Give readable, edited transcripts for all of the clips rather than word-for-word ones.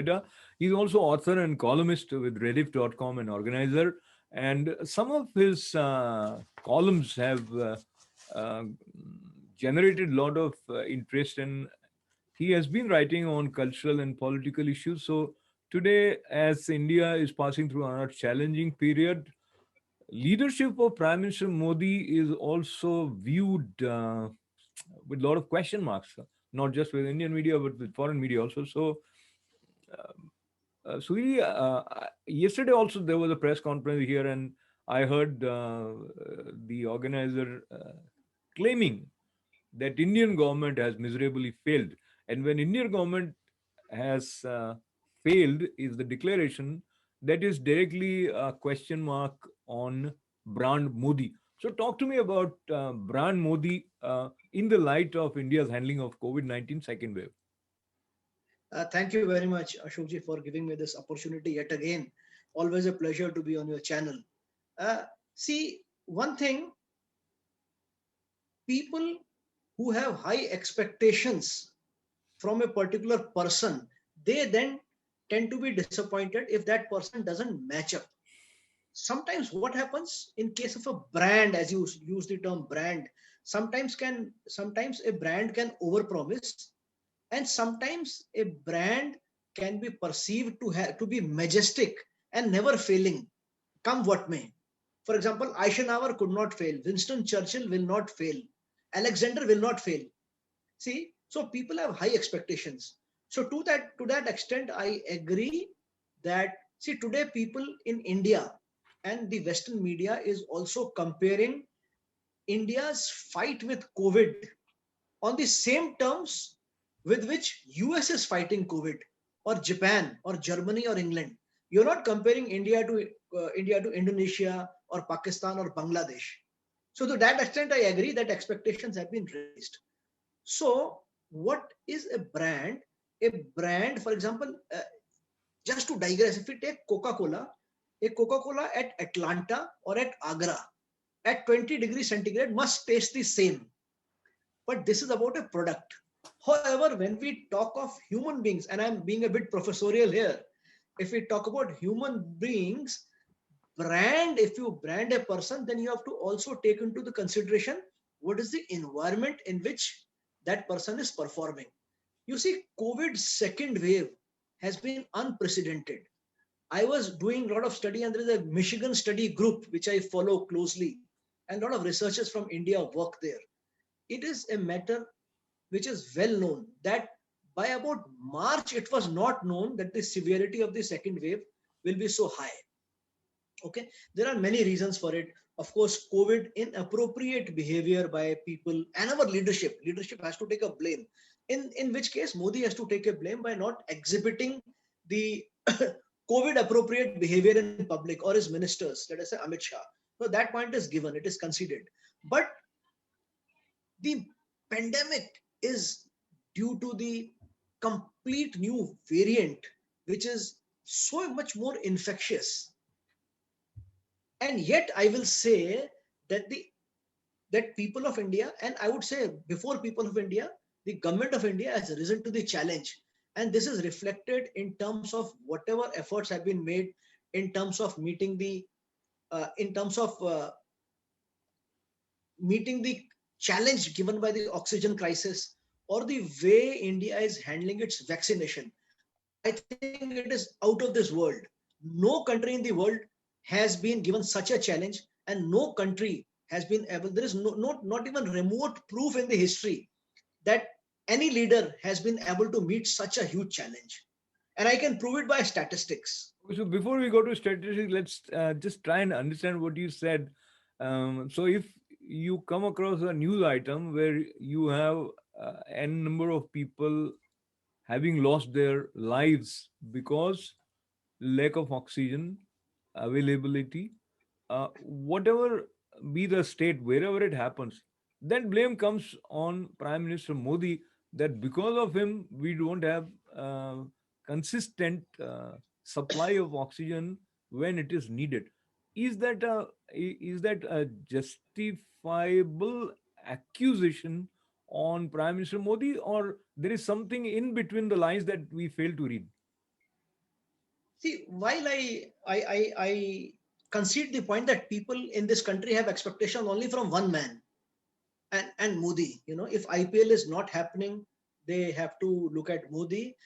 Noida. He's also author and columnist with Rediff.com and organizer. And some of his columns have uh, generated a lot of interest, and he has been writing on cultural and political issues. So today, as India is passing through another challenging period, leadership of Prime Minister Modi is also viewed with a lot of question marks, not just with Indian media but with foreign media also. So, Suri, yesterday also there was a press conference here, and I heard the organizer claiming that Indian government has miserably failed. And when Indian government has failed, is the declaration that is directly a question mark on brand Modi. So talk to me about brand Modi in the light of India's handling of COVID-19 second wave. Thank you very much, Ashokji, for giving me this opportunity yet again. Always a pleasure to be on your channel. See, one thing, people who have high expectations from a particular person, they then tend to be disappointed if that person doesn't match up. Sometimes what happens in case of a brand, as you use the term brand, sometimes a brand can overpromise, and sometimes a brand can be perceived to be majestic and never failing, come what may. For example, Eisenhower could not fail, Winston Churchill will not fail, Alexander will not fail. See, so people have high expectations. So to that extent, I agree that, see, today people in India and the Western media is also comparing India's fight with COVID on the same terms with which US is fighting COVID, or Japan or Germany or England. You're not comparing India to Indonesia or Pakistan or Bangladesh. So to that extent, I agree that expectations have been raised. So what is a brand? A brand, for example, just to digress, if we take Coca-Cola, a Coca-Cola at Atlanta or at Agra at 20 degrees centigrade must taste the same. But this is about a product. However, when we talk of human beings, and I'm being a bit professorial here, if we talk about human beings, if you brand a person, then you have to also take into the consideration what is the environment in which that person is performing. You see, COVID second wave has been unprecedented. I was doing a lot of study, and there is a Michigan study group which I follow closely, and a lot of researchers from India work there. It is a matter which is well known that by about March, it was not known that the severity of the second wave will be so high. Okay, there are many reasons for it. Of course, COVID, inappropriate behavior by people and our leadership has to take a blame. In which case, Modi has to take a blame by not exhibiting the COVID appropriate behavior in public, or his ministers, let us say Amit Shah. So that point is given, it is conceded. But the pandemic is due to the complete new variant, which is so much more infectious. And yet, I will say that that people of India, and I would say before people of India, the government of India has risen to the challenge. And this is reflected in terms of whatever efforts have been made in terms of in terms of meeting the challenge given by the oxygen crisis, or the way India is handling its vaccination. I think it is out of this world. No country in the world has been given such a challenge, and no country has been able, there is not even remote proof in the history that any leader has been able to meet such a huge challenge. And I can prove it by statistics. So before we go to statistics, let's just try and understand what you said. So if you come across a news item where you have n number of people having lost their lives because lack of oxygen availability, whatever be the state, wherever it happens, then blame comes on Prime Minister Modi that because of him we don't have uh, consistent supply of oxygen when it is needed. Is that a justifiable accusation on Prime Minister Modi, or there is something in between the lines that we fail to read? See, while I concede the point that people in this country have expectation only from one man, and Modi. If IPL is not happening, they have to look at Modi.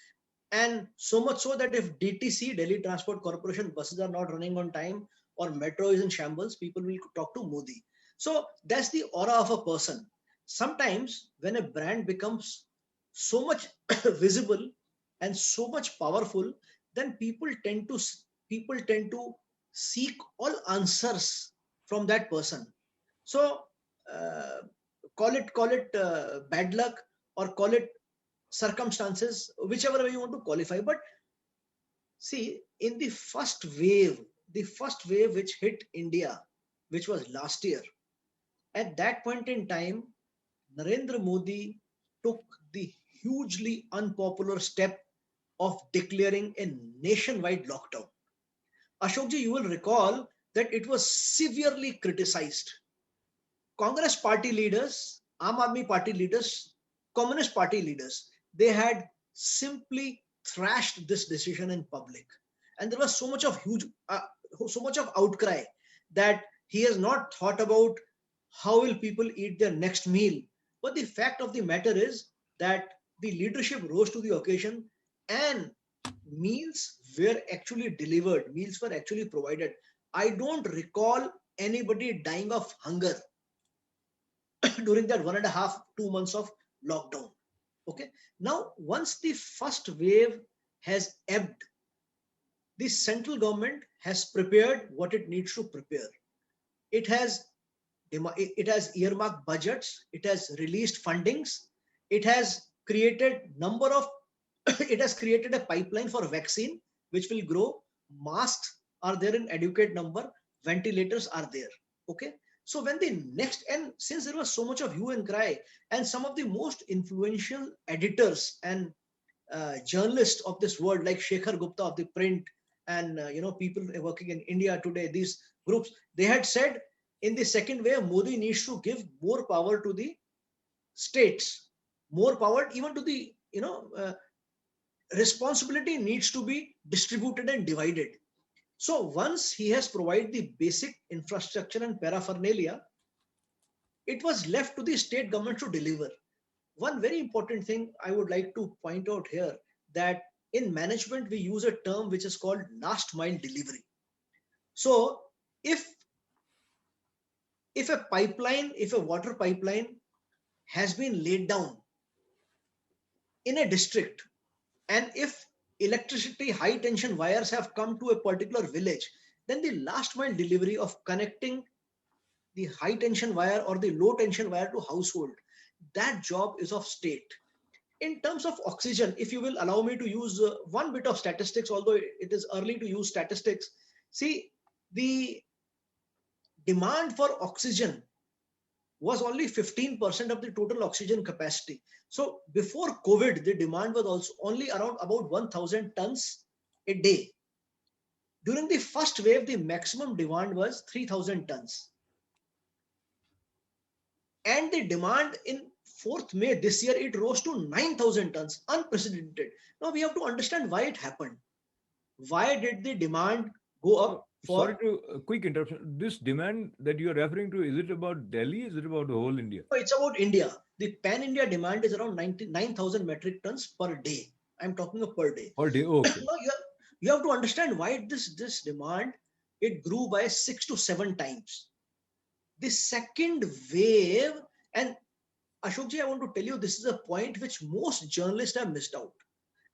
And so much so that if DTC, Delhi Transport Corporation, buses are not running on time, or metro is in shambles, people will talk to Modi. So that's the aura of a person. Sometimes when a brand becomes so much visible and so much powerful, then people tend to seek all answers from that person. So uh, call it bad luck, or call it circumstances, whichever way you want to qualify. But see, in the first wave which hit India, which was last year, at that point in time, Narendra Modi took the hugely unpopular step of declaring a nationwide lockdown. Ashokji, you will recall that it was severely criticized. Congress party leaders, Aam Aadmi party leaders, Communist party leaders, they had simply thrashed this decision in public. And there was so much of outcry that he has not thought about how will people eat their next meal. But the fact of the matter is that the leadership rose to the occasion, and meals were actually provided. I don't recall anybody dying of hunger during that 1.5 2 months of lockdown. Okay, now once the first wave has ebbed, the central government has prepared what it needs to prepare. It has it has earmarked budgets, it has released fundings, it has created number of it has created a pipeline for vaccine which will grow. Masks are there in adequate number, ventilators are there. Okay, so when the next, and since there was so much of hue and cry, and some of the most influential editors and journalists of this world, like Shekhar Gupta of the print, and people working in India today, these groups, they had said in the second wave, Modi needs to give more power to the states, more power even to the responsibility needs to be distributed and divided. So once he has provided the basic infrastructure and paraphernalia, it was left to the state government to deliver. One very important thing I would like to point out here, that in management we use a term which is called last mile delivery. So if if a water pipeline has been laid down in a district, and if electricity high tension wires have come to a particular village, then the last mile delivery of connecting the high tension wire or the low tension wire to household, that job is of state. In terms of oxygen, if you will allow me to use one bit of statistics, although it is early to use statistics. See, the demand for oxygen was only 15% of the total oxygen capacity. So before COVID, the demand was also only around about 1,000 tons a day. During the first wave, the maximum demand was 3,000 tons. And the demand in 4th May this year, it rose to 9,000 tons, unprecedented. Now we have to understand why it happened. Why did the demand go So, up sorry for? to quick interruption. This demand that you are referring to, is it about Delhi? Is it about the whole India? It's about India. The pan-India demand is around 99,000 metric tons per day. I'm talking of per day. Or day? Okay. Now you have to understand why this demand, it grew by 6 to 7 times. The second wave, and Ashokji, I want to tell you, this is a point which most journalists have missed out.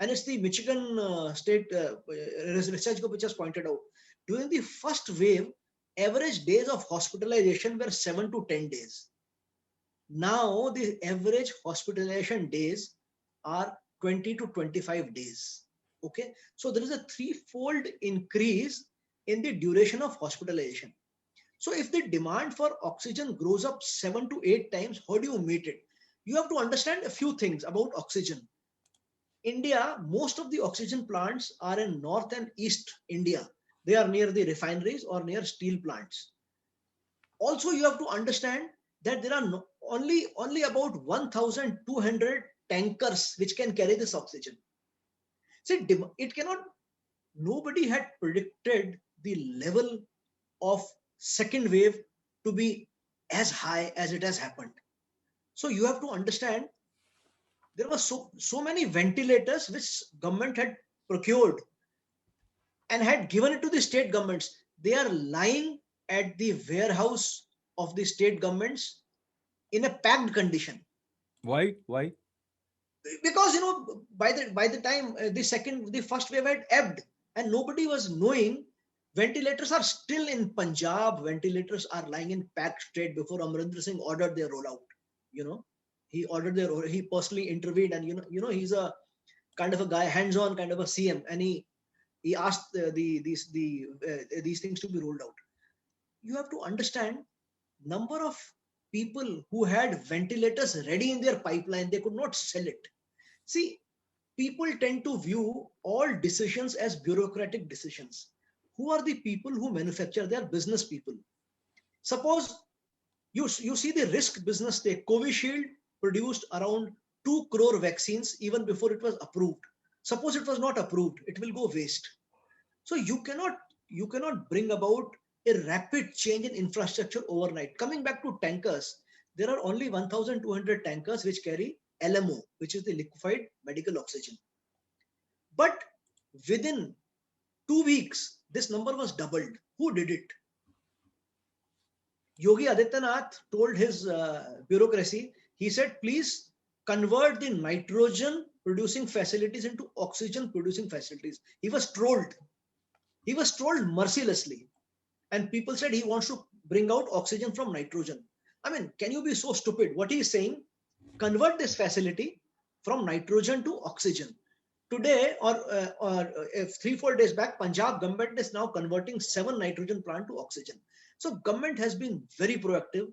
And it's the Michigan State Research Group which has pointed out. During the first wave, average days of hospitalization were 7 to 10 days. Now the average hospitalization days are 20 to 25 days. Okay, so there is a threefold increase in the duration of hospitalization. So if the demand for oxygen grows up 7 to 8 times, how do you meet it? You have to understand a few things about oxygen. India, most of the oxygen plants are in North and East India. They are near the refineries or near steel plants. Also, you have to understand that there are only about 1,200 tankers which can carry this oxygen. See, it cannot nobody had predicted the level of second wave to be as high as it has happened. So you have to understand, there were so many ventilators which government had procured and had given it to the state governments. They are lying at the warehouse of the state governments in a packed condition, Why? Why? because by the time the first wave had ebbed and nobody was knowing. Ventilators are still in Punjab. Ventilators are lying in packed state before Amrinder Singh ordered their rollout. You know, he personally intervened, and he's a kind of a guy, hands-on kind of a CM, and he asked these things to be rolled out. You have to understand, number of people who had ventilators ready in their pipeline, they could not sell it. See, people tend to view all decisions as bureaucratic decisions. Who are the people who manufacture? They are business people. Suppose you see the risk business take. Covishield produced around 2 crore vaccines even before it was approved. Suppose it was not approved, it will go waste. So you cannot bring about a rapid change in infrastructure overnight. Coming back to tankers, there are only 1,200 tankers which carry LMO, which is the liquefied medical oxygen. But within 2 weeks, this number was doubled. Who did it? Yogi Adityanath told his bureaucracy, he said, please convert the nitrogen producing facilities into oxygen producing facilities. He was trolled. He was trolled mercilessly. And people said he wants to bring out oxygen from nitrogen. I mean, can you be so stupid? What he is saying, convert this facility from nitrogen to oxygen. Today, or 3-4 days back, Punjab government is now converting 7 nitrogen plant to oxygen. So government has been very proactive.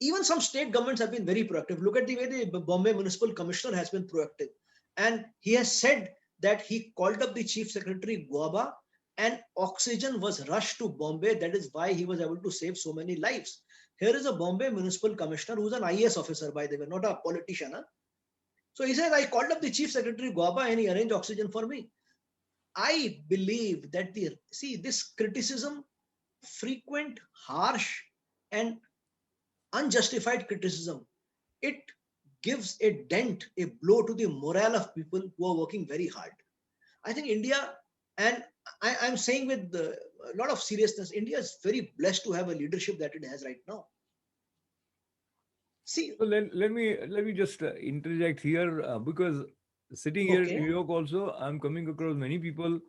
Even some state governments have been very proactive. Look at the way the Bombay Municipal Commissioner has been proactive. And he has said that he called up the Chief Secretary Guaba, and oxygen was rushed to Bombay. That is why he was able to save so many lives. Here is a Bombay Municipal Commissioner who's an IAS officer, by the way, not a politician. Huh? So he says, I called up the Chief Secretary Guaba and he arranged oxygen for me. I believe that this criticism, frequent, harsh, and unjustified criticism, it gives a dent, a blow to the morale of people who are working very hard. I think India, and I'm saying with a lot of seriousness, India is very blessed to have a leadership that it has right now. See, So let me just interject here, because sitting here in New okay, York also, I'm coming across many people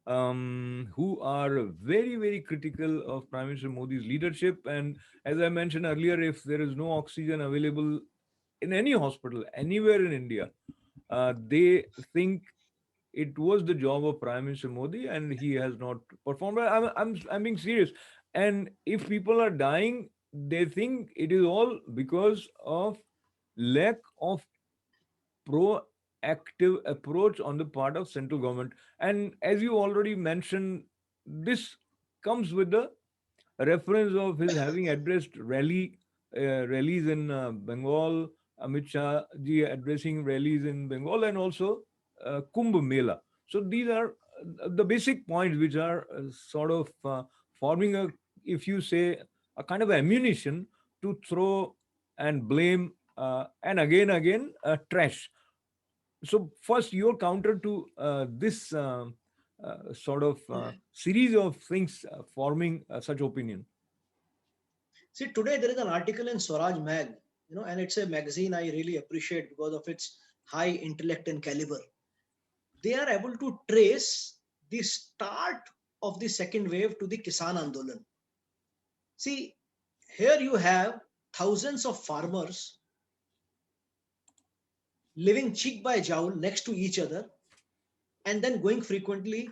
who are very, very critical of Prime Minister Modi's leadership. And as I mentioned earlier, if there is no oxygen available in any hospital anywhere in India, they think it was the job of Prime Minister Modi and he has not performed. I'm being serious. And if people are dying, they think it is all because of lack of proactive approach on the part of central government. And as you already mentioned, this comes with the reference of his having addressed rallies in Bengal, Amit Shah ji addressing rallies in Bengal, and also Kumbh Mela. So these are the basic points which are sort of forming a, if you say, a kind of ammunition to throw and blame and again trash. So first, your counter to this sort of series of things forming such opinion. see, today there is an article in Swaraj Mag, and it's a magazine I really appreciate because of its high intellect and caliber. They are able to trace the start of the second wave to the Kisan Andolan. See, here you have thousands of farmers living cheek by jowl next to each other, and then going frequently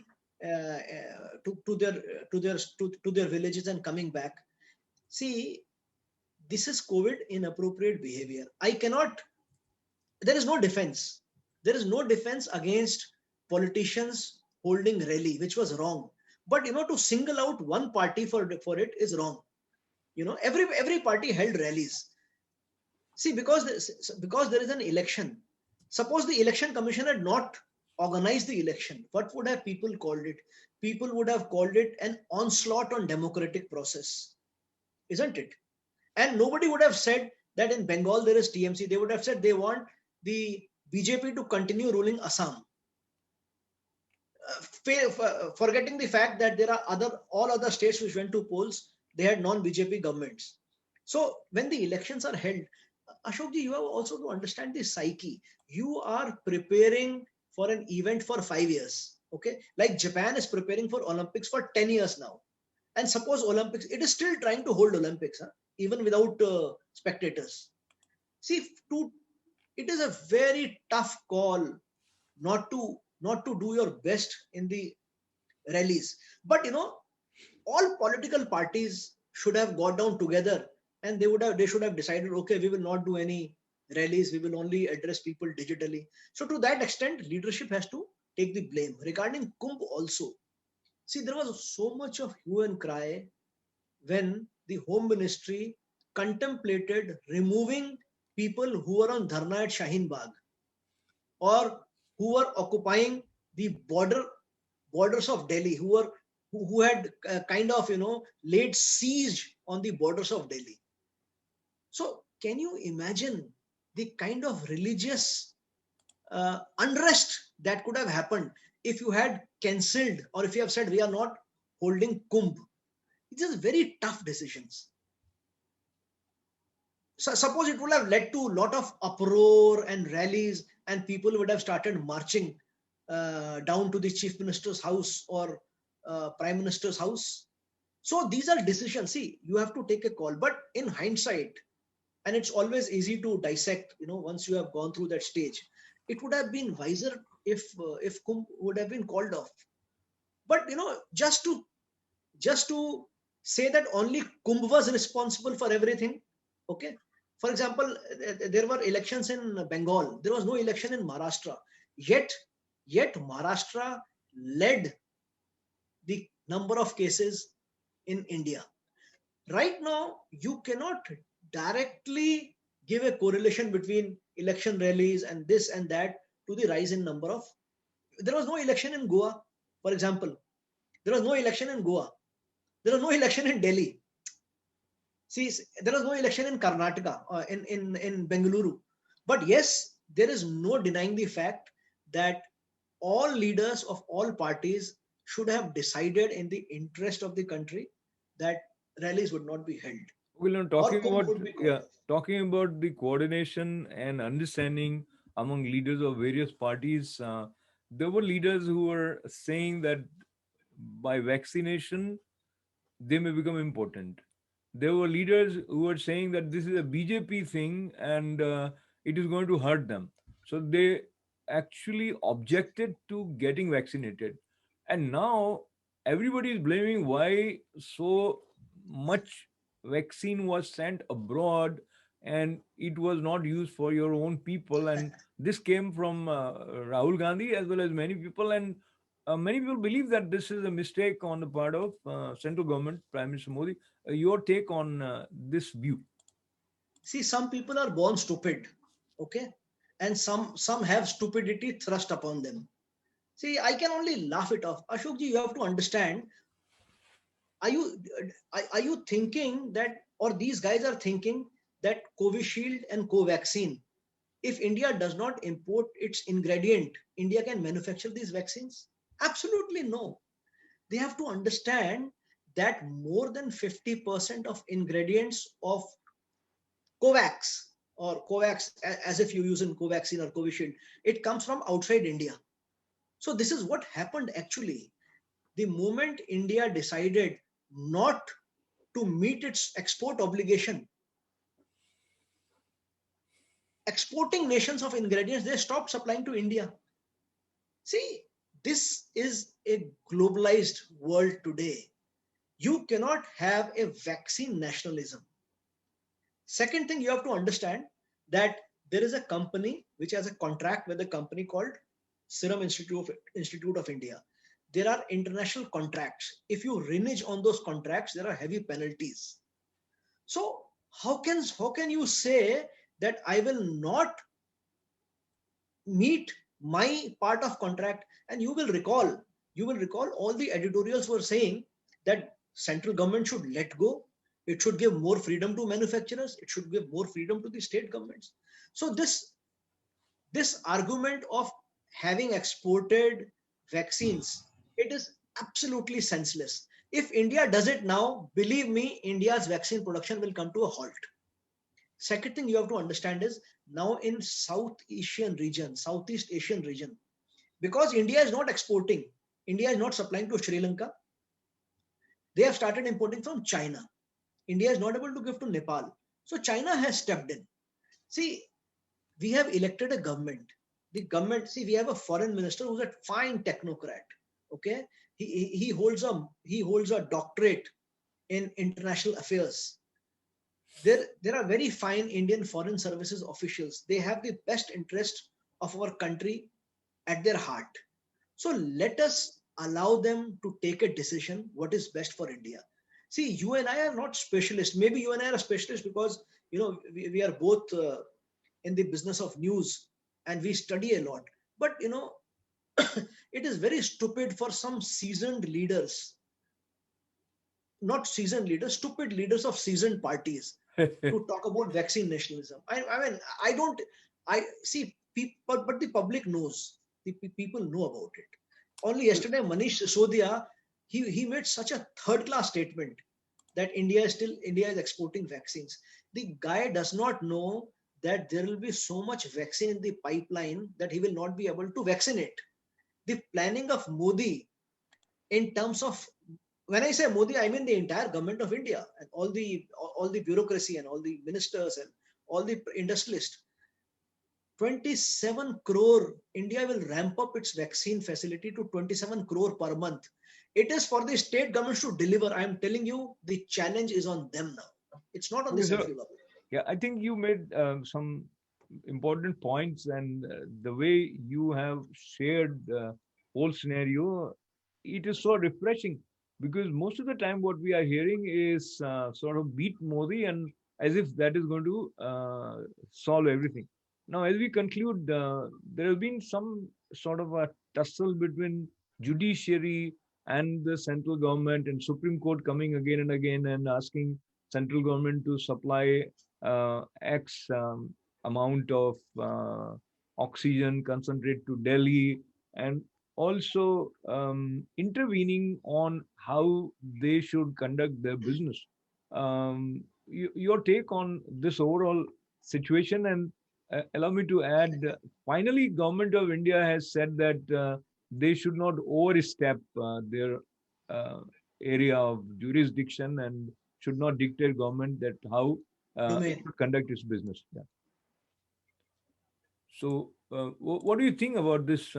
to their villages and coming back. See, this is COVID inappropriate behavior. I cannot. There is no defense. There is no defense against politicians holding rally, which was wrong. But to single out one party for it is wrong. Every party held rallies. See, because there is an election. Suppose the election commission had not organize the election, what would have people called it? People would have called it an onslaught on democratic process, isn't it? And nobody would have said that in Bengal there is TMC. They would have said they want the BJP to continue ruling Assam, forgetting the fact that there are all other states which went to polls, they had non-BJP governments. So when the elections are held, Ashokji, you have also to understand the psyche. You are preparing for an event for 5 years. Okay, like Japan is preparing for Olympics for 10 years now. And suppose Olympics, it is still trying to hold Olympics, huh? Even without spectators. See, it is a very tough call not to do your best in the rallies. But all political parties should have got down together, and they should have decided, okay, we will not do any rallies, we will only address people digitally. So to that extent, leadership has to take the blame. Regarding Kumbh also, see, there was so much of hue and cry when the Home Ministry contemplated removing people who were on dharna at Shaheen Bagh, or who were occupying the borders of Delhi, who had kind of laid siege on the borders of Delhi. So can you imagine the kind of religious unrest that could have happened if you had cancelled, or if you have said we are not holding Kumbh? It is very tough decisions. So suppose it would have led to a lot of uproar and rallies, and people would have started marching down to the chief minister's house or prime minister's house. So these are decisions. See, you have to take a call, but in hindsight, and it's always easy to dissect, once you have gone through that stage, it would have been wiser if Kumbh would have been called off. But just to say that only Kumbh was responsible for everything. Okay. For example, there were elections in Bengal. There was no election in Maharashtra. Yet Maharashtra led the number of cases in India. Right now, you cannot directly give a correlation between election rallies and this and that to the rise in number of. There was no election in Goa, for example. There was no election in Goa. There was no election in Delhi. See, there was no election in Karnataka, in Bengaluru. But yes, there is no denying the fact that all leaders of all parties should have decided in the interest of the country that rallies would not be held, Well, I'm or talking Kumbh about, would be called yeah, off. talking about the coordination and understanding among leaders of various parties. There were leaders who were saying that by vaccination they may become important. There were leaders who were saying that this is a BJP thing and it is going to hurt them. So they actually objected to getting vaccinated. And now everybody is blaming why so much vaccine was sent abroad and it was not used for your own people. And this came from Rahul Gandhi as well as many people. And many people believe that this is a mistake on the part of central government, Prime Minister Modi. Your take on this view? See, some people are born stupid, okay, and some have stupidity thrust upon them. See, I can only laugh it off. Ashokji, you have to understand. Are you are you thinking that, or these guys are thinking that Covishield and Covaxin, if India does not import its ingredient, India can manufacture these vaccines? Absolutely no. They have to understand that more than 50% of ingredients of Covax, or Covax, as if you use in Covaxin or Covishield, it comes from outside India. So this is what happened actually. The moment India decided not to meet its export obligation, exporting nations of ingredients, they stopped supplying to India. See, this is a globalized world today. You cannot have a vaccine nationalism. Second thing, you have to understand that there is a company which has a contract with a company called Serum Institute of India. There are international contracts. If you renege on those contracts, there are heavy penalties. So how can you say that I will not meet my part of contract. And you will recall all the editorials were saying that central government should let go. It should give more freedom to manufacturers. It should give more freedom to the state governments. So this argument of having exported vaccines, it is absolutely senseless. If India does it now, believe me, India's vaccine production will come to a halt. Second thing you have to understand is, now in Southeast Asian region, because India is not exporting, India is not supplying to Sri Lanka, they have started importing from China. India is not able to give to Nepal. So China has stepped in. See, we have elected a government. The government, see, we have a foreign minister who's a fine technocrat. Okay, he holds a doctorate in international affairs. There are very fine Indian foreign services officials. They have the best interest of our country at their heart. So let us allow them to take a decision what is best for India. See, you and I are not specialists. Maybe you and I are specialists because we are both in the business of news and we study a lot. But it is very stupid for some seasoned leaders, not seasoned leaders, stupid leaders of seasoned parties to talk about vaccine nationalism. I mean, I don't, I see people, but the public knows, people know about it. Only yesterday, Manish Sisodia, he made such a third class statement that India is exporting vaccines. The guy does not know that there will be so much vaccine in the pipeline that he will not be able to vaccinate. The planning of Modi in terms of, when I say Modi, I mean the entire government of India and all the bureaucracy and all the ministers and all the industrialists. 27 crore, India will ramp up its vaccine facility to 27 crore per month. It is for the state governments to deliver. I am telling you, the challenge is on them now. It's not on the Okay, so central government. yeah, I think you made some important points, and the way you have shared the whole scenario, it is so refreshing, because most of the time what we are hearing is sort of beat Modi, and as if that is going to solve everything. Now, as we conclude, there has been some sort of a tussle between judiciary and the central government, and Supreme Court coming again and again and asking central government to supply X amount of oxygen concentrate to Delhi, and also intervening on how they should conduct their business. Your take on this overall situation, and allow me to add, finally, Government of India has said that they should not overstep their uh, area of jurisdiction and should not dictate government that how it Domain. should conduct its business. Yeah. So, what do you think about this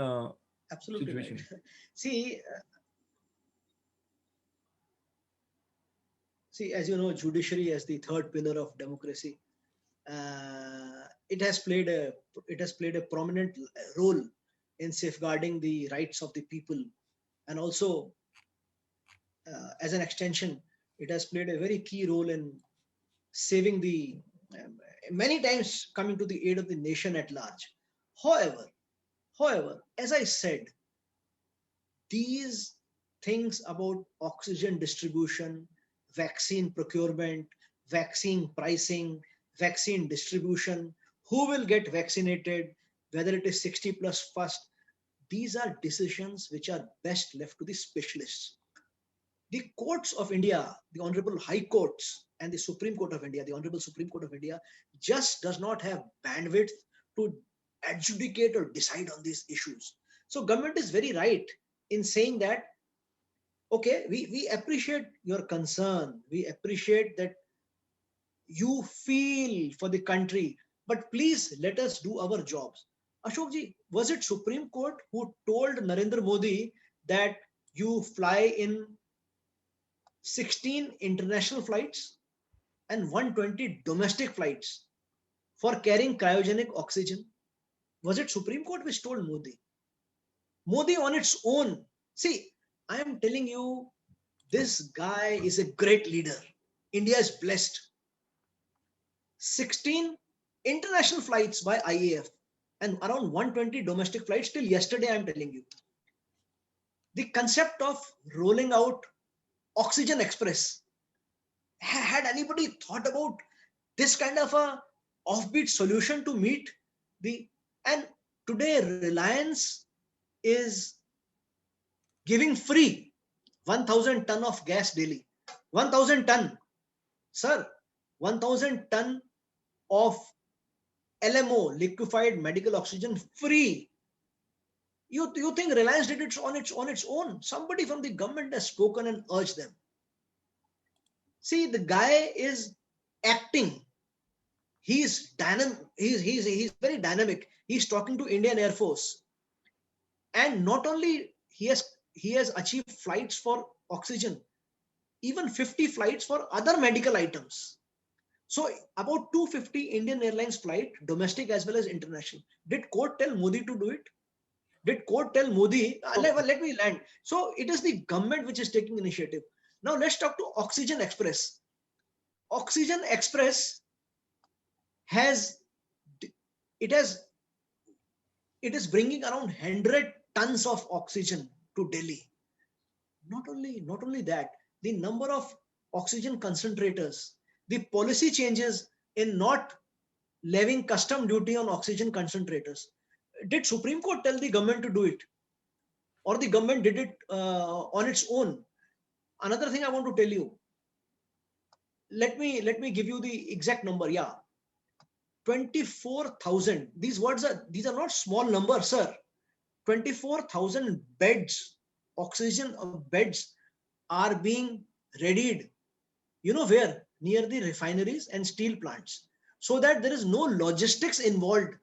Absolutely right. situation? See, as you know, judiciary as the third pillar of democracy, it has played a prominent role in safeguarding the rights of the people, and also as an extension, it has played a very key role in saving the um, many times coming to the aid of the nation at large. However, as I said, these things about oxygen distribution, vaccine procurement, vaccine pricing, vaccine distribution, who will get vaccinated, whether it is 60 plus first, these are decisions which are best left to the specialists. The courts of India, the Honorable High Courts and the Supreme Court of India, the Honorable Supreme Court of India, just does not have bandwidth to adjudicate or decide on these issues. So government is very right in saying that, okay, we appreciate your concern. We appreciate that you feel for the country, but please let us do our jobs. Ashokji, was it Supreme Court who told Narendra Modi that you fly in 16 international flights and 120 domestic flights for carrying cryogenic oxygen? Was it Supreme Court which told Modi? Modi on its own. See, I am telling you, this guy is a great leader. India is blessed. 16 international flights by IAF. and around 120 domestic flights till yesterday, I'm telling you. The concept of rolling out Oxygen Express, had anybody thought about this kind of a offbeat solution to meet the, and today Reliance is giving free 1000 ton of gas daily. 1000 ton, sir, 1000 ton of LMO, liquefied medical oxygen, free. You think Reliance did it on its own? Somebody from the government has spoken and urged them. See, the guy is acting. He's dynamic. He's very dynamic. He's talking to Indian Air Force, and not only he has achieved flights for oxygen, even 50 flights for other medical items. So about 250 Indian Airlines flight, domestic as well as international. Did court tell Modi to do it? Did court tell Modi, let me land? So it is the government which is taking initiative. Now let's talk to Oxygen Express. Oxygen Express has, it has, it is bringing around 100 tons of oxygen to Delhi. Not only that, the number of oxygen concentrators, the policy changes in not levying custom duty on oxygen concentrators. Did Supreme Court tell the government to do it, or the government did it on its own? Another thing I want to tell you, let me give you the exact number. Yeah, 24,000. These are not small numbers, sir. 24,000 beds, oxygen beds, are being readied. You know where? Near the refineries and steel plants, so that there is no logistics involved.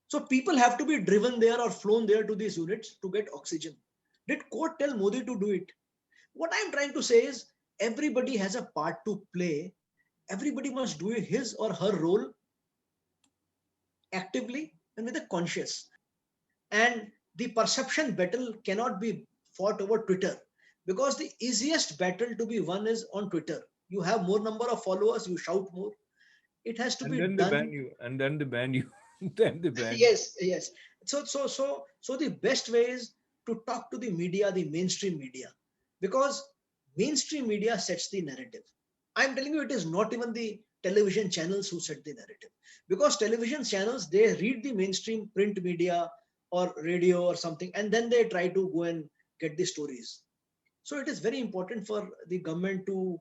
So people have to be driven there or flown there to these units to get oxygen. Did court tell Modi to do it? What I'm trying to say is, everybody has a part to play. Everybody must do his or her role actively and with a conscious. And the perception battle cannot be fought over Twitter, because the easiest battle to be won is on Twitter. You have more number of followers, you shout more. It has to And be then they ban done. you, and then they ban you. Then they ban you. Yes. So the best way is to talk to the media, the mainstream media, because mainstream media sets the narrative. I'm telling you, it is not even the television channels who set the narrative, because television channels, they read the mainstream print media or radio or something, and then they try to go and get the stories. So it is very important for the government to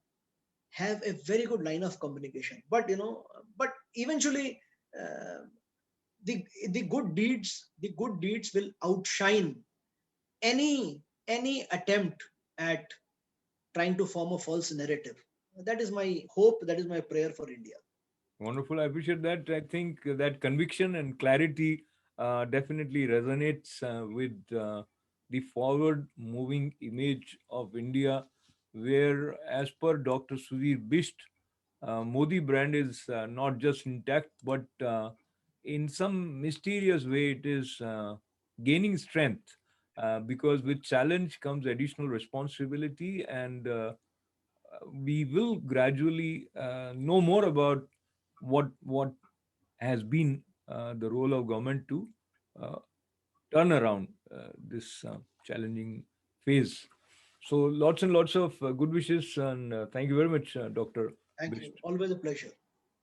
have a very good line of communication. But eventually, uh, the good deeds will outshine any attempt at trying to form a false narrative. That is my hope, that is my prayer for India. Wonderful. I appreciate that. I think that conviction and clarity definitely resonates with the forward moving image of India, where, as per Dr. Sudhir Bisht, Modi brand is not just intact, but in some mysterious way, it is gaining strength, because with challenge comes additional responsibility, and we will gradually know more about what has been the role of government to uh, turn around this challenging phase. So lots and lots of good wishes, and thank you very much, Dr. Thank you. Bisht. Always a pleasure.